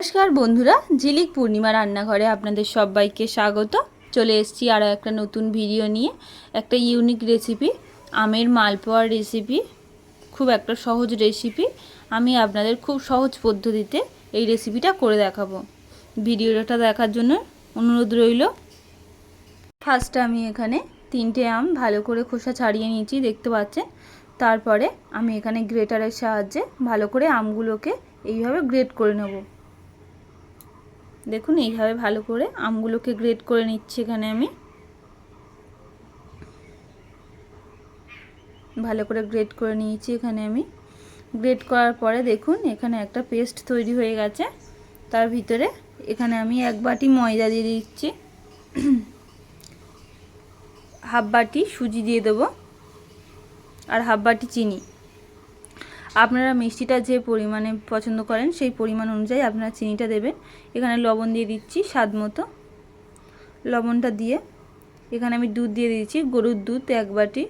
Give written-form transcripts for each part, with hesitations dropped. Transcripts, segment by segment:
নমস্কার বন্ধুরা, ঝিলিক পূর্ণিমা রান্নাঘরে আপনাদের সবাইকে স্বাগত। চলে এসেছি আরও একটা নতুন ভিডিও নিয়ে। একটা ইউনিক রেসিপি, আমের মালপোয়ার রেসিপি। খুব একটা সহজ রেসিপি। আমি আপনাদের খুব সহজ পদ্ধতিতে এই রেসিপিটা করে দেখাবো। ভিডিওটা দেখার জন্য অনুরোধ রইল। ফার্স্টে আমি এখানে 3টে আম ভালো করে খোসা ছাড়িয়ে নিয়েছি, দেখতে পাচ্ছেন। তারপরে আমি এখানে গ্রেটারের সাহায্যে ভালো করে আমগুলোকে এইভাবে গ্রেট করে নেব। দেখুন, এইভাবে ভালো করে আমগুলোকে গ্রেট করে নিচ্ছি। এখানে আমি ভালো করে গ্রেট করে নিয়েছি। এখানে আমি গ্রেট করার পরে দেখুন এখানে একটা পেস্ট তৈরি হয়ে গেছে। তার ভিতরে এখানে আমি 1 বাটি ময়দা দিয়ে দিচ্ছি, হাফ বাটি সুজি দিয়ে দেবো, আর হাফ বাটি চিনি। আপনারা মিষ্টিটা যে পরিমাণে পছন্দ করেন সেই পরিমাণ অনুযায়ী আপনারা চিনিটা দেবেন। এখানে লবণ দিয়ে দিচ্ছি স্বাদ মতো। লবণটা দিয়ে এখানে আমি দুধ দিয়ে দিয়েছি, গরুর দুধ 1 বাটি।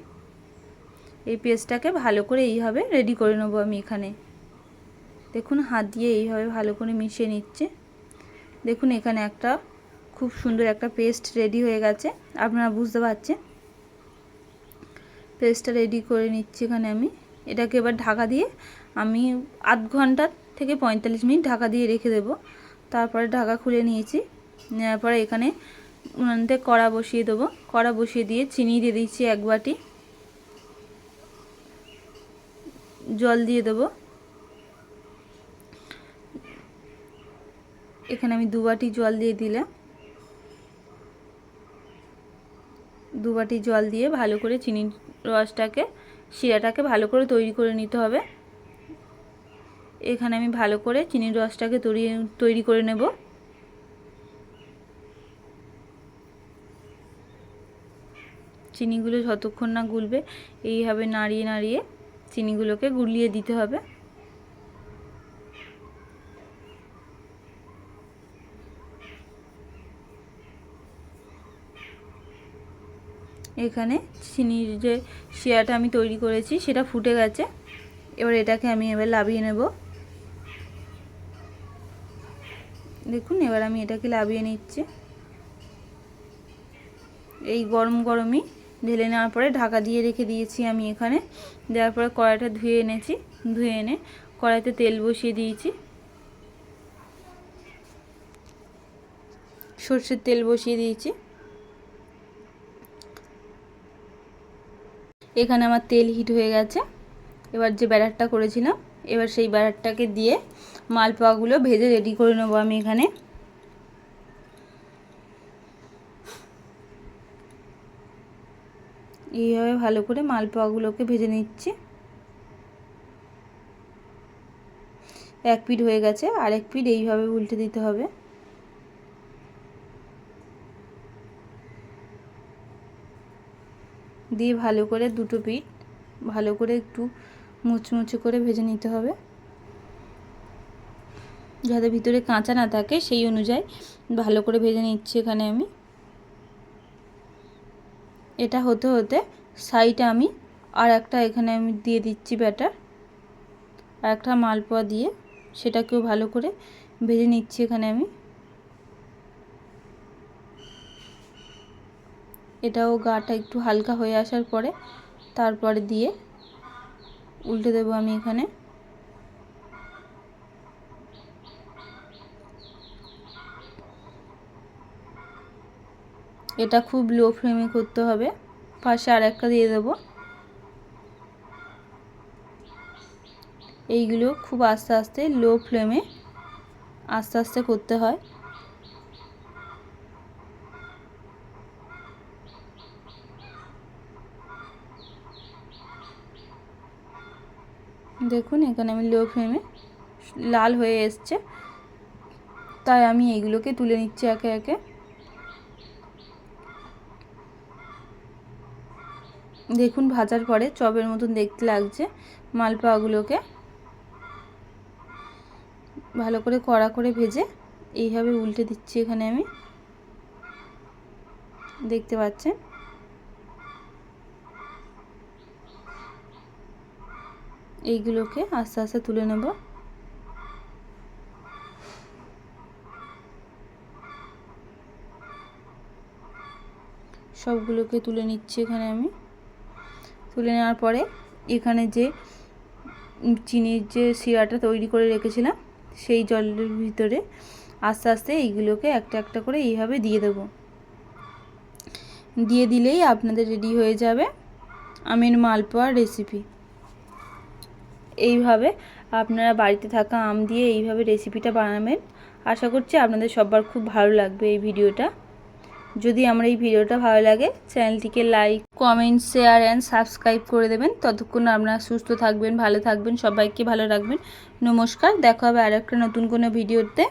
এই পেস্টটাকে ভালো করে এইভাবে রেডি করে নেবো আমি। এখানে দেখুন হাত দিয়ে এইভাবে ভালো করে মিশিয়ে নিচ্ছে। দেখুন এখানে একটা খুব সুন্দর একটা পেস্ট রেডি হয়ে গেছে, আপনারা বুঝতে পারছেন। পেস্টটা রেডি করে নিচ্ছি এখানে আমি। এটাকে এবার ঢাকা দিয়ে আমি আধ ঘন্টা থেকে 45 মিনিট ঢাকা দিয়ে রেখে দেব। তারপরে ঢাকা খুলে নিয়েছি। নেওয়ার পরে এখানে উনানতে কড়া বসিয়ে দেবো। কড়া বসিয়ে দিয়ে চিনি দিয়ে দিচ্ছি 1 বাটি, জল দিয়ে দেবো। এখানে আমি 2 বাটি জল দিয়ে দিলাম। 2 বাটি জল দিয়ে ভালো করে চিনির রসটাকে, শিরাটাকে ভালো করে তৈরি করে নিতে হবে। এখানে আমি ভালো করে চিনির রসটাকে তৈরি করে নেব। চিনিগুলো যতক্ষণ না গুলবে এইভাবে নাড়িয়ে নাড়িয়ে চিনিগুলোকে গুলিয়ে দিতে হবে। এখানে চিনির যে শিরাটা আমি তৈরি করেছি সেটা ফুটে গেছে। এবার এটাকে আমি লাভিয়ে নেব। দেখুন এবার আমি এটাকে লাভিয়ে নিচ্ছি। এই গরম গরমই ঢেলে নেওয়ার পরে ঢাকা দিয়ে রেখে দিয়েছি আমি। এখানে দেওয়ার পরে কড়াইটা ধুয়ে এনেছি। ধুয়ে এনে কড়াইতে তেল বসিয়ে দিয়েছি, সরষের তেল বসিয়ে দিয়েছি। এখানে আমার তেল হিট হয়ে গেছে। এবার যে ব্যাটারটা করেছিলাম, এবার সেই ব্যাটারটাকে দিয়ে মালপোয়াগুলো ভেজে রেডি করে নেব আমি। এখানে এইভাবে ভালো করে মালপোয়াগুলোকে ভেজে নিচ্ছি। 1 পিঠ হয়ে গেছে, আরেক পিঠ এইভাবে উল্টে দিতে হবে। দিয়ে ভালো করে দুটো পিঠ ভালো করে একটু মুচমুচে করে ভেজে নিতে হবে, যাতে ভিতরে কাঁচা না থাকে সেই অনুযায়ী ভালো করে ভেজে নিচ্ছি এখানে আমি। এটা হতে হতে সাইডে আমি আর একটা এখানে আমি দিয়ে দিচ্ছি ব্যাটার, আর একটা মালপোয়া দিয়ে সেটাকেও ভালো করে ভেজে নিচ্ছি এখানে আমি। এটাও গাটা একটু হালকা হয়ে আসার পরে তারপরে দিয়ে উল্টে দেবো আমি এখানে। এটা খুব লো ফ্লেমে করতে হবে। পাশে আর একটা দিয়ে দেবো। এইগুলো খুব আস্তে আস্তে লো ফ্লেমে আস্তে আস্তে করতে হয়। দেখুন এখানে আমি লো ফ্লেমে লাল হয়ে এসছে, তাই আমি এইগুলোকে তুলে নিচ্ছি একে একে। দেখুন ভাজার পরে চপের মতন দেখতে লাগছে। মালপোয়াগুলোকে ভালো করে কড়া করে ভেজে এইভাবে উল্টে দিচ্ছি এখানে আমি, দেখতে পাচ্ছেন। এইগুলোকে আস্তে আস্তে তুলে নেব। সবগুলোকে তুলে নিচ্ছি। এখানে আমি তুলে নেওয়ার পরে এখানে যে চিনির যে শিরাটা তৈরি করে রেখেছিলাম সেই জলের ভিতরে আস্তে আস্তে এইগুলোকে একটা একটা করে এইভাবে দিয়ে দেবো। দিয়ে দিলেই আপনাদের রেডি হয়ে যাবে আমের মালপোয়ার রেসিপি। এইভাবে আপনারা বাড়িতে থাকা আম দিয়ে এইভাবে রেসিপিটা বানাবেন। আশা করছি আপনাদের সবার খুব ভালো লাগবে এই ভিডিওটা। যদি আমার এই ভিডিওটা ভালো লাগে চ্যানেলটিকে like, comment, share and subscribe করে দেবেন। ততক্ষণ আপনারা সুস্থ থাকবেন, ভালো থাকবেন, সবাইকে ভালো রাখবেন। নমস্কার, দেখা হবে আর একটা নতুন কোনো ভিডিওতে।